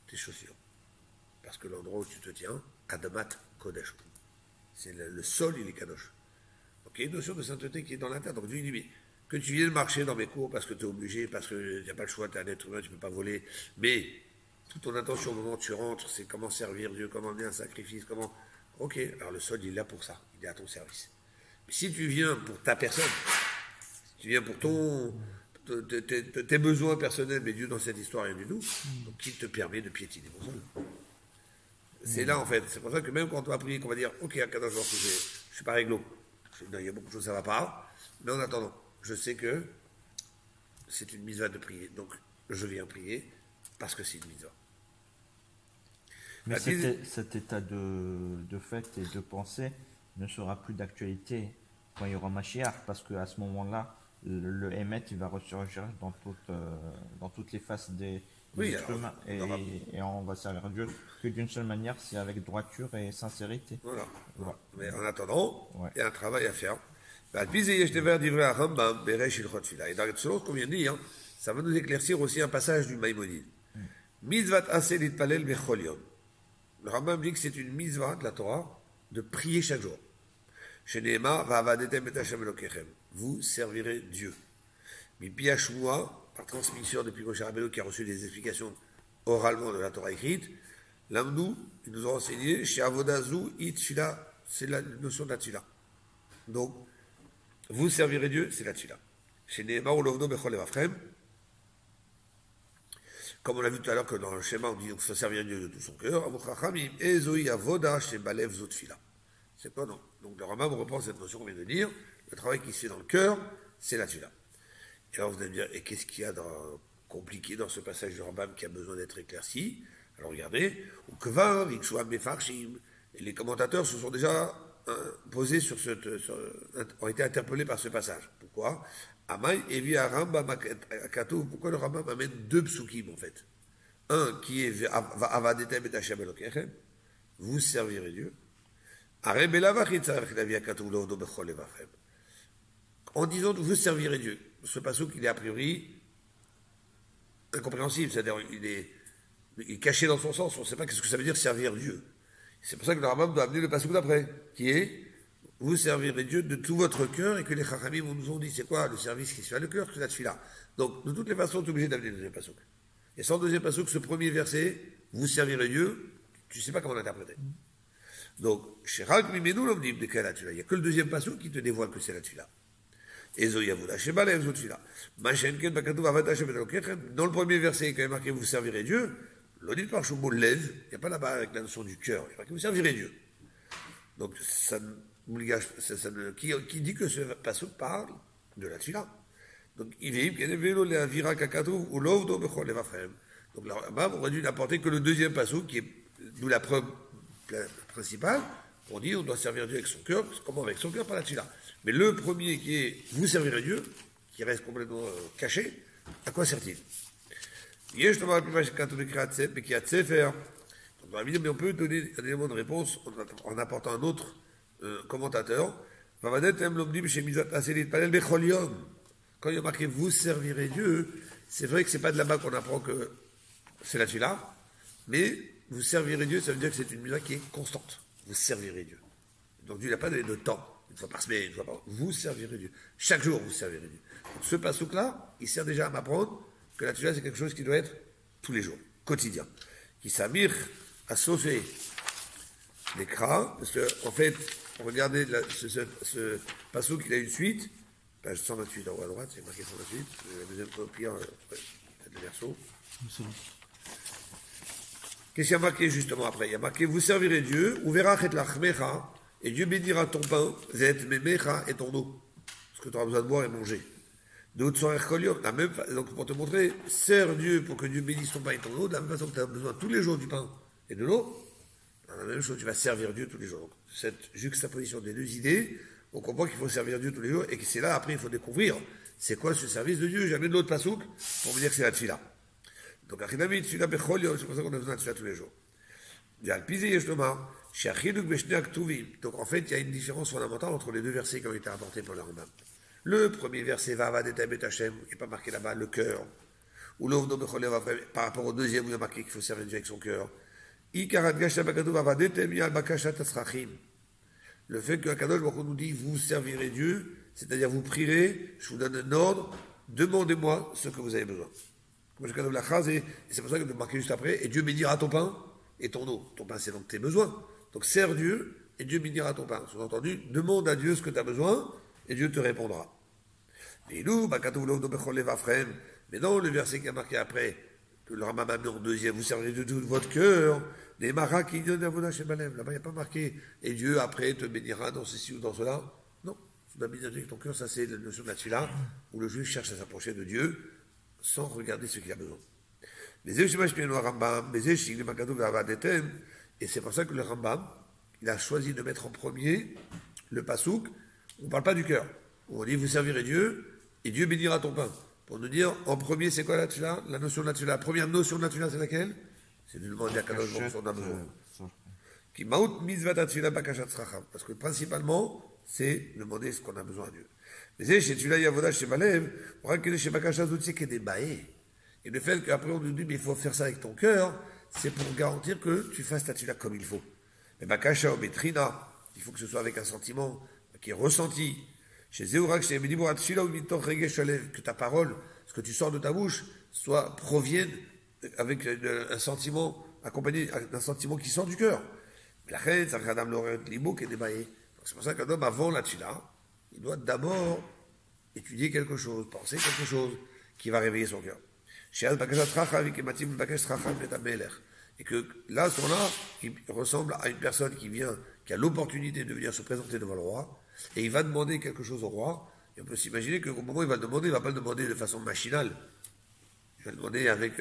tes chaussures. Parce que l'endroit où tu te tiens, Adamat Kodesh. C'est le sol, il est kadosh. Donc il y a une notion de sainteté qui est dans la terre. Donc Dieu dit, mais que tu viennes marcher dans mes cours parce que tu es obligé, parce qu'il n'y a pas le choix, tu es un être humain, tu ne peux pas voler. Mais toute ton attention au moment où tu rentres, c'est comment servir Dieu, comment amener un sacrifice, comment. Ok, alors le sol, il est là pour ça, il est à ton service. Mais si tu viens pour ta personne, si tu viens pour tes besoins personnels, mais Dieu dans cette histoire, rien du tout, donc il te permet de piétiner mon sol. C'est là en fait, c'est pour ça que même quand on va prier, qu'on va dire, ok, à 14 jours, je ne suis pas réglo, il y a beaucoup de choses, ça ne va pas, mais en attendant, je sais que c'est une mitzvah de prier, donc je viens prier parce que c'est une mitzvah. Mais cet état de fait et de pensée ne sera plus d'actualité quand il y aura Mashiach, parce qu'à ce moment-là, le Hémet, il va ressurgir dans toutes les faces des êtres humains. Et on va servir Dieu que d'une seule manière, c'est avec droiture et sincérité. Voilà. Mais en attendant, il y a un travail à faire. Et selon ce qu'on vient de dire, ça va nous éclaircir aussi un passage du Maïmonide. Mitzvat aseh litpalel bechol yom. Le Rambam dit que c'est une mitzvah de la Torah de prier chaque jour. Sheneema va'avadetem et Hashem Elokechem. Vous servirez Dieu. Mipi Hashmua, par transmission depuis Moshe Rabbeinu qui a reçu des explications oralement de la Torah écrite, l'Amnou, ils nous ont enseigné, chez Avodazu, Itfila c'est la notion de la tefila. Donc, vous servirez Dieu, c'est la tefila. Chez Nehemar ou Lovno Bechol Evafrem, comme on l'a vu tout à l'heure que dans le schéma, on dit qu'il faut servir Dieu de tout son cœur. C'est quoi, non? Donc le Rambam reprend cette notion qu'on vient de dire. Le travail qui se fait dans le cœur, c'est la tefila. Et alors vous allez me dire, et qu'est-ce qu'il y a de compliqué dans ce passage du Rambam qui a besoin d'être éclairci? Alors regardez, et les commentateurs se sont déjà posés ont été interpellés par ce passage. Pourquoi? Pourquoi le Rambam amène deux psukim en fait? Un qui est vous servirez Dieu. En disant vous servirez Dieu. Ce passage il est a priori incompréhensible, c'est-à-dire il est caché dans son sens, on ne sait pas qu'est-ce que ça veut dire servir Dieu. C'est pour ça que le Rambam doit amener le passage d'après, qui est vous servirez Dieu de tout votre cœur, et que les Chachamim nous ont dit c'est quoi le service qui se fait à le cœur, c'est la tefila. Donc de toutes les façons, tu es obligé d'amener le deuxième passage. Et sans le deuxième passage, ce premier verset, vous servirez Dieu, tu ne sais pas comment l'interpréter. Donc, chez Rak Mimenu, l'homme dit de quelle la tefila. Il n'y a que le deuxième passage qui te dévoile que c'est la tefila. Dans le premier verset, quand il est marqué vous servirez Dieu, l'audit par Choumou lève, il n'y a pas là-bas avec la notion du cœur, il y a marqué vous servirez Dieu. Donc qui dit que ce passage parle de la tefila. Donc il est donc là, on aurait dû n'apporter que le deuxième passage qui est d'où la preuve principale. On dit on doit servir Dieu avec son cœur, comment avec son cœur, par la tefila. Mais le premier qui est vous servirez Dieu, qui reste complètement caché, à quoi sert-il? Mais on peut donner un élément de réponse en apportant un autre commentateur. Quand il y a marqué vous servirez Dieu, c'est vrai que c'est pas de là-bas qu'on apprend que c'est la tefila, mais vous servirez Dieu, ça veut dire que c'est une mitzvah qui est constante. Vous servirez Dieu. Donc Dieu n'a pas donné de temps. Une fois par semaine, une fois par... Vous servirez Dieu. Chaque jour, vous servirez Dieu. Donc, ce passouk-là, il sert déjà à m'apprendre que la tefila, c'est quelque chose qui doit être tous les jours, quotidien. Qui s'amire à sauver l'écran, parce que, en fait, regardez ce passouk, il a une suite, page 128 en haut à droite, c'est marqué 128, la deuxième copie, peut-être le verso. Qu'est-ce qu'il y a marqué justement après? Il y a marqué vous servirez Dieu, ouvrira et lachmecha, et Dieu bénira ton pain, zet memecha et ton eau, ce que tu auras besoin de boire et manger. Donc pour te montrer, sers Dieu pour que Dieu bénisse ton pain et ton eau, de la même façon que tu as besoin tous les jours du pain et de l'eau, dans la même chose, tu vas servir Dieu tous les jours. Donc, cette juxtaposition des deux idées, on comprend qu'il faut servir Dieu tous les jours, et que c'est là, après, il faut découvrir, c'est quoi ce service de Dieu? J'amène l'autre pasouk pour me dire que c'est la tefila. Donc, c'est pour ça qu'on a besoin de tefila tous les jours. Donc en fait, il y a une différence fondamentale entre les deux versets qui ont été apportés par le Rambam. Le premier verset, va bet Hashem, il n'est pas marqué là-bas le cœur. Ou par rapport au deuxième, où il y a marqué qu'il faut servir Dieu avec son cœur. Le fait que Akadosh Baruch Hu nous dit vous servirez Dieu, c'est-à-dire vous prierez, je vous donne un ordre, demandez-moi ce que vous avez besoin. Et c'est pour ça que vous marquez juste après, et Dieu bénira ton pain et ton eau. Ton pain, c'est donc tes besoins. Donc sers Dieu et Dieu bénira ton pain. Sous-entendu, demande à Dieu ce que tu as besoin et Dieu te répondra. Mais dans le verset qui a marqué après, que le Rambam a mis en deuxième, vous servez de tout votre cœur, des maras qui donnent à vos là-bas, il n'y a pas marqué, et Dieu après te bénira dans ceci ou dans cela. Non, tu dois bénir Dieu avec ton cœur, ça c'est la notion de la tefila, où le juif cherche à s'approcher de Dieu sans regarder ce qu'il a besoin. Et c'est pour ça que le Rambam, il a choisi de mettre en premier le pasouk. On ne parle pas du cœur. On dit vous servirez Dieu et Dieu bénira ton pain. Pour nous dire, en premier, c'est quoi la tefila? La notion de la tefila. La première notion de la tefila, c'est laquelle? C'est de demander à Kadosh Baruch Hu son besoin. Qui maout mitzvat tefila bakashat tzracham. Parce que principalement, c'est demander ce qu'on a besoin à Dieu. Mais c'est chez tefila yavoda chez Balev, on voit que chez bakashat zoutsi qui est des baé. Et le fait qu'après on nous dit, mais il faut faire ça avec ton cœur, c'est pour garantir que tu fasses ta tefila comme il faut. Mais bakasha ou betrina, il faut que ce soit avec un sentiment qui est ressenti. Chez Zéourak, chez Mediborat Shila ou Mitor Regesh Alev, que ta parole, ce que tu sors de ta bouche, provienne avec un sentiment, accompagné d'un sentiment qui sort du cœur. Mais la reine, ça regarde l'oreille de l'imo qui est débaillé. C'est pour ça qu'un homme, avant la tfila, il doit d'abord étudier quelque chose, penser quelque chose qui va réveiller son cœur. Et que là, à ce moment-là, il ressemble à une personne qui a l'opportunité de venir se présenter devant le roi, et il va demander quelque chose au roi, et on peut s'imaginer qu'au moment où il va le demander, il ne va pas le demander de façon machinale. Il va le demander avec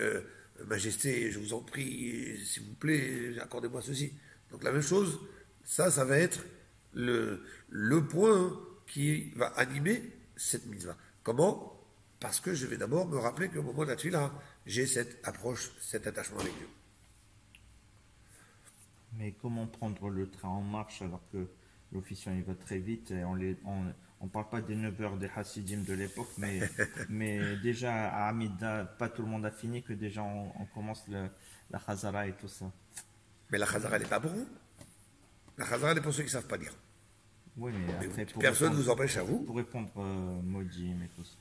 majesté, je vous en prie, s'il vous plaît, accordez-moi ceci. Donc la même chose, ça va être le point qui va animer cette mitzvah. Comment? Parce que je vais d'abord me rappeler qu'au moment de la tuile, j'ai cette approche, cet attachement avec Dieu. Mais comment prendre le train en marche alors que l'officiant il va très vite et on parle pas des 9 heures des Hasidim de l'époque, mais déjà à Amida, pas tout le monde a fini, que déjà on commence la Khazara et tout ça. Mais la Khazara, elle n'est pas pour vous. La Khazara, elle est pour ceux qui ne savent pas lire. Oui, mais après, personne ne vous empêche à vous. Pour répondre Modim et tout ça.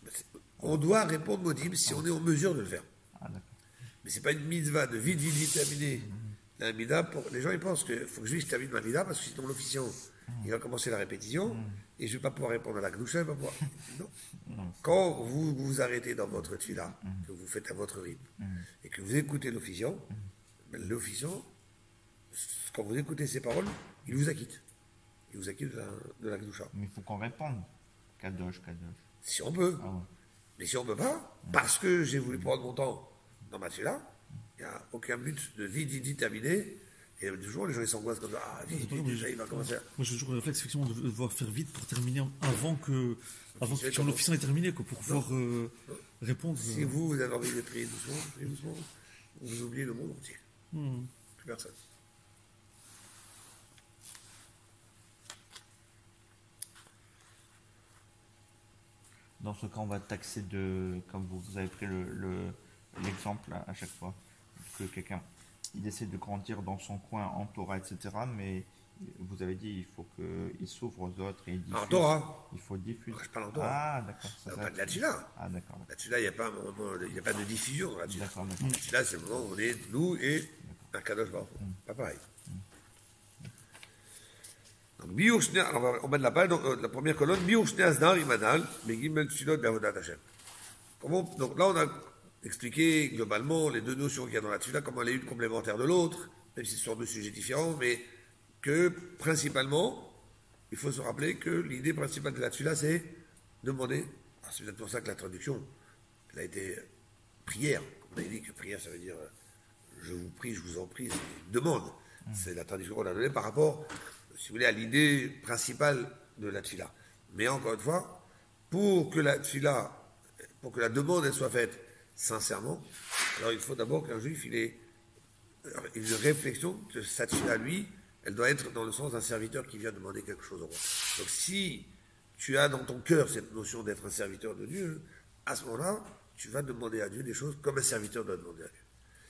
On doit répondre Modim si on est en mesure de le faire. Ah, d'accord. Mais ce n'est pas une mitzvah de vite terminer. La mida, les gens ils pensent qu'il faut que je termine ma mida parce que sinon l'officiant il va commencer la répétition et je ne vais pas pouvoir répondre à la Gdoucha. Non. Quand vous vous arrêtez dans votre tfila, que vous faites à votre rythme et que vous écoutez l'officiant, quand vous écoutez ses paroles, il vous acquitte. Il vous acquitte de la Gdoucha. Mais il faut qu'on réponde. Kadosh. Si on peut. Ah ouais. Mais si on ne peut pas, parce que j'ai voulu prendre mon temps dans ma tfila, il n'y a aucun but de vite terminer. Et toujours, les gens ils s'angoissent comme ça. Ah, vite, il va commencer. Moi, j'ai toujours le réflexe, effectivement, de devoir faire vite pour terminer avant que l'officiant ait terminé, quoi, pour pouvoir répondre. Si vous avez envie de prier doucement, vous oubliez le monde entier. Plus personne. Dans ce cas, on va taxer comme vous avez pris l'exemple à chaque fois, que quelqu'un, il essaie de grandir dans son coin en Torah, etc. Mais vous avez dit, il faut qu'il s'ouvre aux autres et il diffuse. En Torah. Il faut diffuser. Je parle en Torah. Ah, d'accord. Pas de la tfila. Ah, d'accord. La tfila, il n'y a pas de diffusion dans la tfila. D'accord. La tfila, c'est le moment où on est, nous et un kadosh baruch. Pas pareil. Donc, alors on met de la page, donc, la première colonne, donc là, on a expliqué globalement les deux notions qu'il y a dans la tfila, comment elle est une complémentaire de l'autre, même si ce sont deux sujets différents, mais que principalement, il faut se rappeler que l'idée principale de la tfila, c'est demander. C'est peut-être pour ça que la traduction, elle a été prière. On a dit que prière, ça veut dire je vous prie, je vous en prie, c'est une demande. C'est la traduction qu'on a donnée par rapport, si vous voulez, à l'idée principale de la tfila. Mais encore une fois, pour que la demande elle soit faite sincèrement, alors il faut d'abord qu'un juif il ait une réflexion que sa tfila, lui, elle doit être dans le sens d'un serviteur qui vient demander quelque chose au roi. Donc si tu as dans ton cœur cette notion d'être un serviteur de Dieu, à ce moment-là, tu vas demander à Dieu des choses comme un serviteur doit demander à Dieu.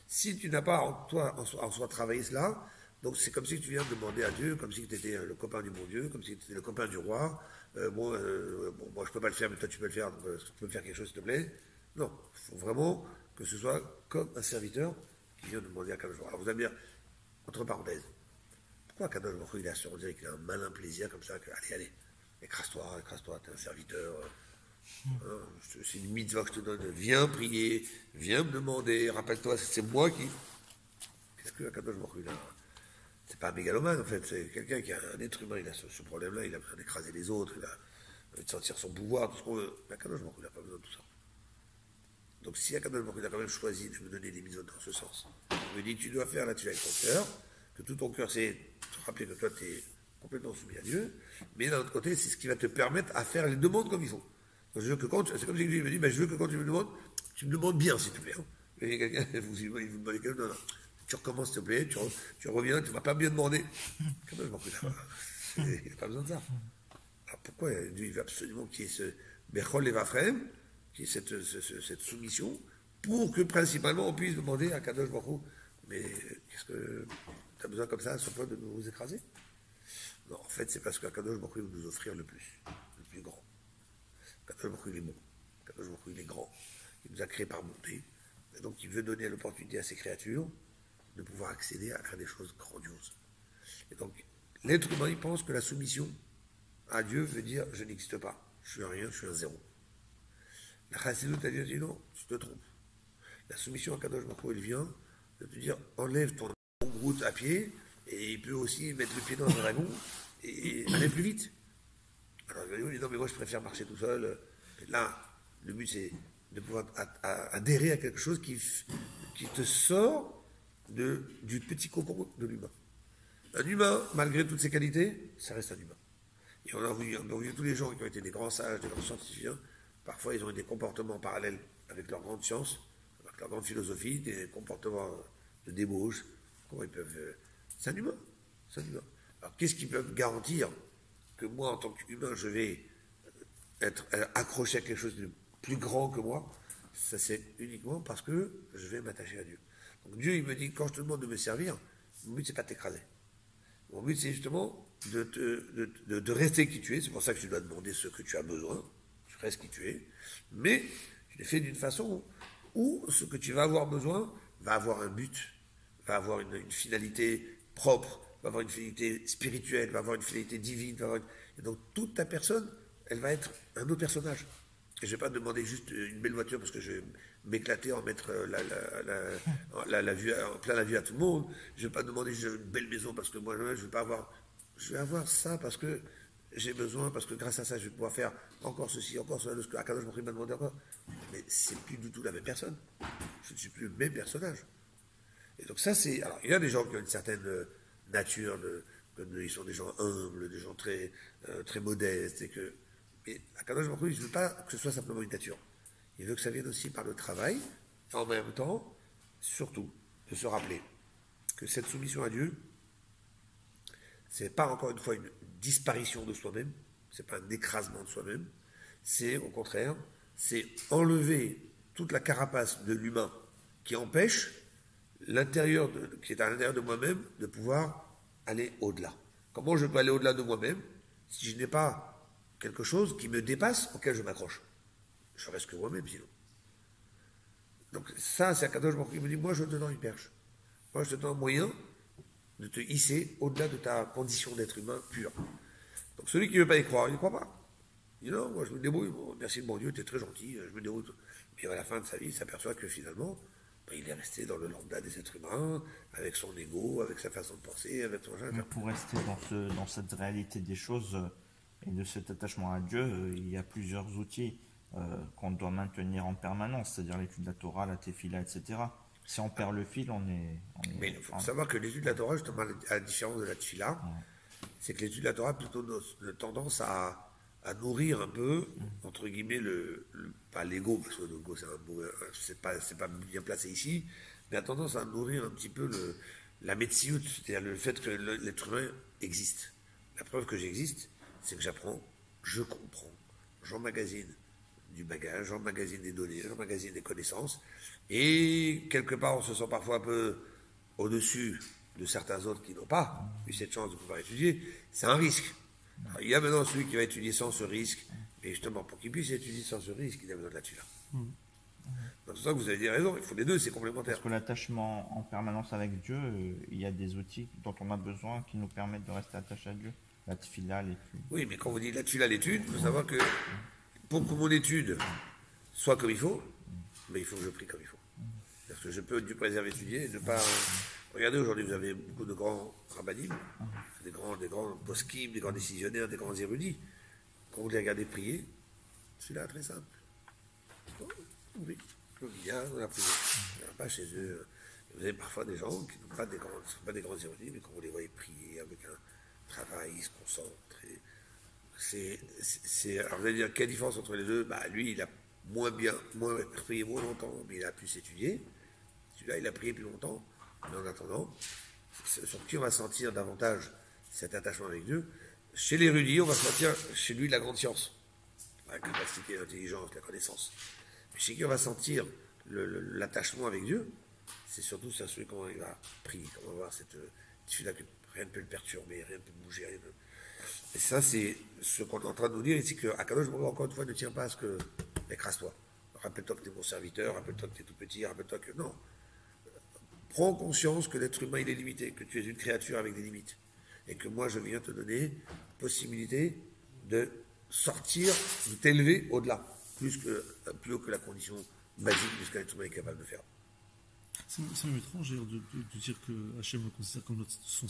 Si tu n'as pas en soi travaillé cela, donc c'est comme si tu viens demander à Dieu, comme si tu étais le copain du bon Dieu, comme si tu étais le copain du roi. Moi je peux pas le faire, mais toi tu peux le faire, donc tu peux me faire quelque chose s'il te plaît. Non, il faut vraiment que ce soit comme un serviteur qui vient demander à Kadosh Baruch Hu. Alors vous allez me dire, entre parenthèses, pourquoi Kadosh Baruch Hu il a on dirait qu'il a un malin plaisir comme ça, que allez, écrase-toi, t'es un serviteur. C'est une mitzvah que je te donne, viens prier, viens me demander, rappelle-toi, c'est moi qui. Qu'est-ce que Kadosh Baruch Hu il a? C'est pas un mégalomane en fait, c'est quelqu'un qui a un être humain, il a ce problème-là, il a besoin d'écraser les autres, il a besoin de sentir son pouvoir, tout ce qu'on veut. Mais Kadosh Baruch Hu, il n'a pas besoin de tout ça. Donc si Kadosh Baruch Hu a quand même choisi de me donner des mitzvot dans ce sens, il me dit tu dois faire là-dessus avec ton cœur, que tout ton cœur c'est te rappeler que toi tu es complètement soumis à Dieu, mais d'un autre côté c'est ce qui va te permettre à faire les demandes comme il faut. Donc, c'est comme si lui me dit, je veux que quand tu me demandes, tu me demandes bien s'il te plaît. Hein. Et quelqu'un vous demandez quelque chose, non. Tu recommences s'il te plaît, tu reviens, tu ne vas pas bien demander. Quand même, il n'a pas besoin de ça. Alors pourquoi Dieu il veut absolument qu'il y ait ce Bechol Levafrem, qu'il y ait cette soumission, pour que principalement on puisse demander à Kadosh Baruch Hu, mais qu'est-ce que tu as besoin comme ça, à ce point de nous écraser? Non, en fait, c'est parce qu'Akadosh Baruch Hu veut nous offrir le plus grand. Kadosh Baruch Hu il est bon, Kadosh Baruch Hu il est grand, il nous a créés par bonté, et donc il veut donner l'opportunité à ses créatures de pouvoir accéder à faire des choses grandioses. Et donc, l'être humain, il pense que la soumission à Dieu veut dire je n'existe pas, je suis un rien, je suis un zéro. La chassidoute à Dieu dit non, tu te trompes. La soumission à Kadosh Baruch Hu, elle vient de te dire enlève ton route à pied, et il peut aussi mettre le pied dans un wagon et aller plus vite. Alors il dit non, mais moi je préfère marcher tout seul. Et là, le but c'est de pouvoir adhérer à quelque chose qui te sort du petit cocon de l'humain. Un humain, malgré toutes ses qualités, ça reste un humain. Et on a vu tous les gens qui ont été des grands sages, des grands scientifiques, parfois ils ont eu des comportements parallèles avec leur grande science, avec leur grande philosophie, des comportements de débauche. Comment ils peuvent. C'est un humain. C'est un humain. Alors qu'est-ce qui peut me garantir que moi, en tant qu'humain, je vais être accroché à quelque chose de plus grand que moi? Ça, c'est uniquement parce que je vais m'attacher à Dieu. Donc Dieu, il me dit, quand je te demande de me servir, mon but, c'est pas de t'écraser. Mon but, c'est justement de rester qui tu es. C'est pour ça que tu dois demander ce que tu as besoin. Tu restes qui tu es. Mais je l'ai fait d'une façon où ce que tu vas avoir besoin va avoir un but, va avoir une finalité propre, va avoir une finalité spirituelle, va avoir une finalité divine. Et donc toute ta personne, elle va être un autre personnage. Et je ne vais pas demander juste une belle voiture parce que je vais m'éclater en mettre la vue, en plein la vue à tout le monde. Je ne vais pas demander juste une belle maison parce que moi, je vais pas avoir. Je vais avoir ça parce que j'ai besoin, parce que grâce à ça, je vais pouvoir faire encore ceci, encore cela, ce que Akadosh Baruch Hu m'a demandé encore. Mais c'est plus du tout la même personne. Je ne suis plus le même personnage. Et donc ça, c'est. Alors, il y a des gens qui ont une certaine nature, ils sont des gens humbles, des gens très, très modestes, mais Akadosh Baruch Hu, il ne veut pas que ce soit simplement une nature. Il veut que ça vienne aussi par le travail, et en même temps, surtout, de se rappeler que cette soumission à Dieu, ce n'est pas encore une fois une disparition de soi-même, ce n'est pas un écrasement de soi-même, c'est au contraire, c'est enlever toute la carapace de l'humain qui empêche l'intérieur qui est à l'intérieur de moi-même de pouvoir aller au-delà. Comment je peux aller au-delà de moi-même si je n'ai pas quelque chose qui me dépasse auquel je m'accroche? Je reste que moi-même sinon. Donc ça, c'est Akadosh Baruch Hu qui me dit, moi je te donne une perche. Moi je te donne un moyen de te hisser au-delà de ta condition d'être humain pur. Donc celui qui ne veut pas y croire, il n'y croit pas. Il dit non, moi je me débrouille, bon, merci de mon Dieu, tu es très gentil, je me débrouille. Mais à la fin de sa vie, il s'aperçoit que finalement, il est resté dans le lambda des êtres humains, avec son ego, avec sa façon de penser, avec son genre. Mais pour rester dans cette réalité des choses et de cet attachement à Dieu, il y a plusieurs outils qu'on doit maintenir en permanence, c'est-à-dire l'étude de la Torah, la Tefila, etc. Si on perd le fil, on est. Mais il faut savoir que l'étude de la Torah, justement, à la différence de la Tefila, c'est que l'étude de la Torah a plutôt tendance à nourrir un peu, entre guillemets, pas l'ego, parce que l'ego, c'est pas bien placé ici, mais a tendance à nourrir un petit peu la metsiout, c'est-à-dire le fait que l'être humain existe. La preuve que j'existe, c'est que j'apprends, je comprends, j'emmagasine du bagage, j'emmagasine des données, j'emmagasine des connaissances, et quelque part, on se sent parfois un peu au-dessus de certains autres qui n'ont pas eu cette chance de pouvoir étudier. C'est un risque. Alors, il y a maintenant celui qui va étudier sans ce risque, et justement, pour qu'il puisse étudier sans ce risque, il a besoin de là-dessus. Donc, c'est ça que vous avez dit raison, il faut les deux, c'est complémentaire. Parce que l'attachement en permanence avec Dieu, il y a des outils dont on a besoin qui nous permettent de rester attaché à Dieu. La tefila, l'étude. Oui, mais quand vous dites la tefila, l'étude, il faut savoir que pour que mon étude soit comme il faut, mais il faut que je prie comme il faut. Parce que je peux du préserver étudier et ne pas. Regardez, aujourd'hui, vous avez beaucoup de grands rabbinim, des grands poskim, des grands décisionnaires, des grands érudits. Quand vous les regardez prier, celui-là, très simple. Oui, on vient, on a prié. Il n'y en a pas chez eux. Vous avez parfois des gens qui n'ont pas des grands érudits, mais quand vous les voyez prier avec un travail, ils se concentrent. Alors vous allez dire, quelle différence entre les deux? Lui, il a moins prié moins longtemps, mais il a pu s'étudier. Celui-là, il a prié plus longtemps, mais en attendant, sur qui on va sentir davantage cet attachement avec Dieu? Chez l'érudit, on va sentir chez lui la grande science, la capacité, l'intelligence, la connaissance. Mais chez qui on va sentir l'attachement avec Dieu, c'est surtout ça, celui comment il va prier, comment on va voir celui-là que rien ne peut le perturber, rien ne peut bouger, rien Et ça, c'est ce qu'on est en train de nous dire ici, que Akadosh, encore une fois, ne tient pas à ce que écrase-toi. Rappelle-toi que tu es mon serviteur, rappelle-toi que tu es tout petit, rappelle-toi que non. Prends conscience que l'être humain, il est limité, que tu es une créature avec des limites. et que moi je viens te donner possibilité de sortir, de t'élever au-delà, plus haut que la condition basique de ce qu'un être humain est capable de faire. C'est même étrange d'ailleurs, de dire que Hachem le considère comme son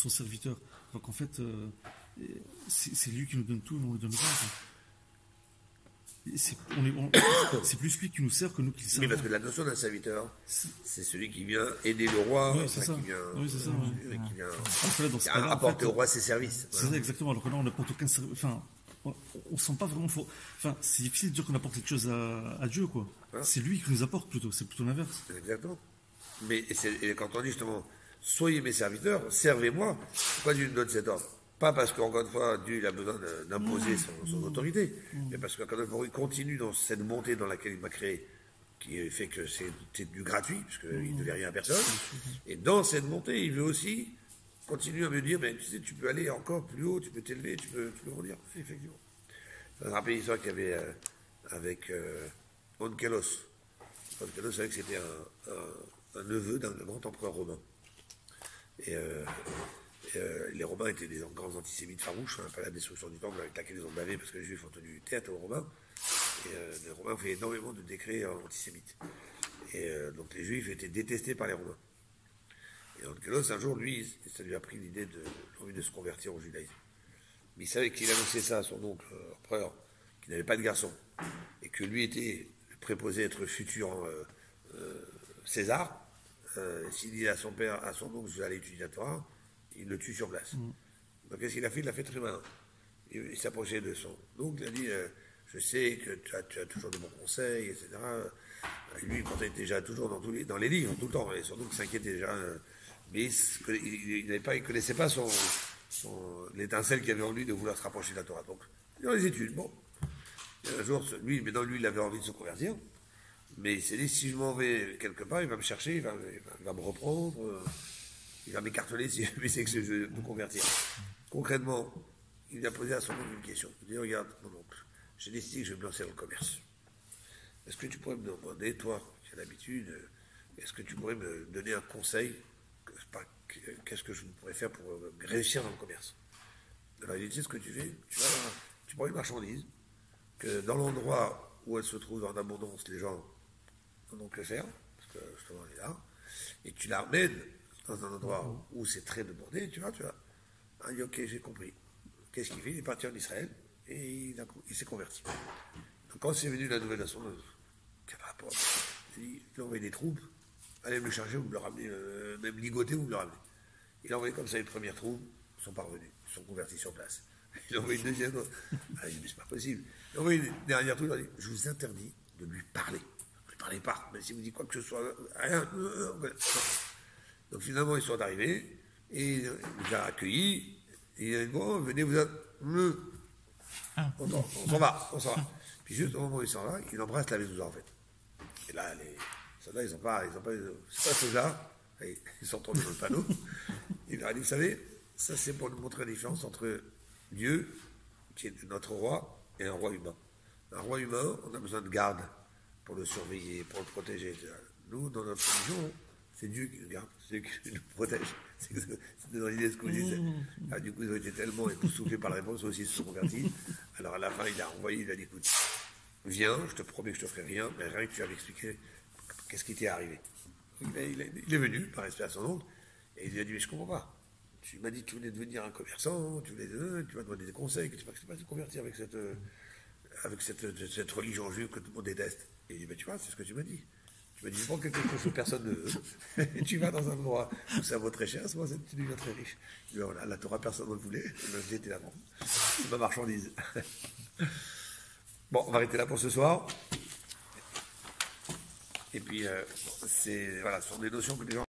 serviteur. Donc en fait, c'est lui qui nous donne tout, nous on lui donne rien. C'est plus lui qui nous sert que nous qui le servons. Mais parce que la notion d'un serviteur, c'est celui qui vient aider le roi, Oui, c'est ça. qui vient, Oui, c'est ça, ouais. qui vient Après, là, dans ce cas-là, en apporter fait, au roi ses services. c'est ça exactement. Alors que là, on n'apporte aucun service. Enfin, on sent pas vraiment. Enfin, c'est difficile de dire qu'on apporte quelque chose à Dieu, quoi. Hein? C'est lui qui nous apporte plutôt. C'est plutôt l'inverse. Exactement. Mais et quand on dit justement, soyez mes serviteurs, servez-moi, pourquoi Dieu nous donne cet ordre? Pas parce qu'encore une fois, Dieu il a besoin d'imposer son autorité, mais parce qu'encore une fois, il continue dans cette montée dans laquelle il m'a créé, qui fait que c'est du gratuit, puisqu'il ne devait rien à personne. Et dans cette montée, il veut aussi continuer à me dire, mais tu sais, tu peux aller encore plus haut, tu peux t'élever, tu peux grandir. Effectivement. Ça me rappelle l'histoire qu'il y avait avec Onkelos. Onkelos, c'est vrai que c'était un neveu d'un grand empereur romain. Et les Romains étaient des grands antisémites farouches, pas la destruction du temple avec laquelle ils ont bavé parce que les Juifs ont tenu tête aux Romains. Et les Romains ont fait énormément de décrets antisémites. Et donc les Juifs étaient détestés par les Romains. Et Onkelos, un jour, lui, ça lui a pris l'envie de se convertir au judaïsme. Mais il savait qu'il annonçait ça à son oncle empereur, qui n'avait pas de garçon, et que lui était préposé être futur César. S'il dit à son père, à son oncle, je vais aller étudier la Torah, il le tue sur place. Donc qu'est-ce qu'il a fait? Il l'a fait très malin. Il s'approchait de son oncle, il a dit, je sais que tu as toujours de bons conseils, etc. Lui, il comptait déjà toujours dans les livres, tout le temps, et son oncle s'inquiétait déjà. Mais il connaissait pas l'étincelle qu'il y avait en lui de vouloir se rapprocher de la Torah. Donc, dans les études, bon. Et un jour, lui, il avait envie de se convertir. Mais il s'est dit, si je m'en vais quelque part, il va me chercher, il va me reprendre, il va m'écarteler si je sais que je veux me convertir. Concrètement, il lui a posé à son oncle une question. Il dit, regarde, mon oncle, j'ai décidé que je vais me lancer dans le commerce. Est-ce que tu pourrais me demander, toi, qui as l'habitude, est-ce que tu pourrais me donner un conseil? Qu'est-ce que je pourrais faire pour réussir dans le commerce? Alors il dit, tu sais ce que tu fais? Tu prends une marchandise, que dans l'endroit où elle se trouve en abondance, les gens n'ont que faire, parce que justement elle est là, et tu la ramènes dans un endroit où c'est très demandé, tu vois. Ah, il dit, ok, j'ai compris. Qu'est-ce qu'il fait? Il est parti en Israël, et il s'est converti. Donc quand c'est venu la nouvelle à son quel rapport? Il a envoyé des troupes, allez me le charger ou me le ramener, même ligoter ou me le ramener. Il a envoyé comme ça une première troupe, ils ne sont pas revenus, ils sont convertis sur place. Il a envoyé une deuxième, il dit, mais c'est pas possible. Il a envoyé une dernière troupe, il a dit, je vous interdis de lui parler. Ne lui parlez pas, mais si vous dites quoi que ce soit, rien. Donc finalement, ils sont arrivés, et il les a accueillis, et il a dit, bon, venez vous on s'en va. Puis juste au moment où il s'en va, il embrasse la Mezouza, en fait. Et là, les soldats, c'est pas ce là. Ils sont tombés dans le panneau. Il leur a dit, vous savez, ça c'est pour nous montrer la différence entre Dieu, qui est notre roi, et un roi humain. Un roi humain, on a besoin de garde pour le surveiller, pour le protéger. Nous, dans notre religion, c'est Dieu qui nous garde, c'est Dieu qui nous protège. C'était dans l'idée de ce que vous disiez. Alors, du coup, ils ont été tellement époustouflés par la réponse, eux aussi ils se sont convertis. Alors à la fin, il a envoyé, il a dit, écoute, viens, je te promets que je te ferai rien, mais rien que tu vas m'expliquer qu'est-ce qui t'est arrivé. Il est venu, par respect à son oncle, et il lui a dit, mais je comprends pas. Tu m'as dit que tu voulais devenir un commerçant, tu m'as demandé des conseils, que tu vas pas te convertir avec cette religion juive que tout le monde déteste. Et il dit, mais tu vois, c'est ce que tu m'as dit. Tu m'as dit, je prends quelque chose que personne ne veut, et tu vas dans un endroit où ça vaut très cher, c'est moi, tu deviens très riche. Il dit, ben voilà, la Torah, personne ne le voulait, j'étais là bon. C'est ma marchandise. Bon, on va arrêter là pour ce soir. Et puis, ce sont des notions que les gens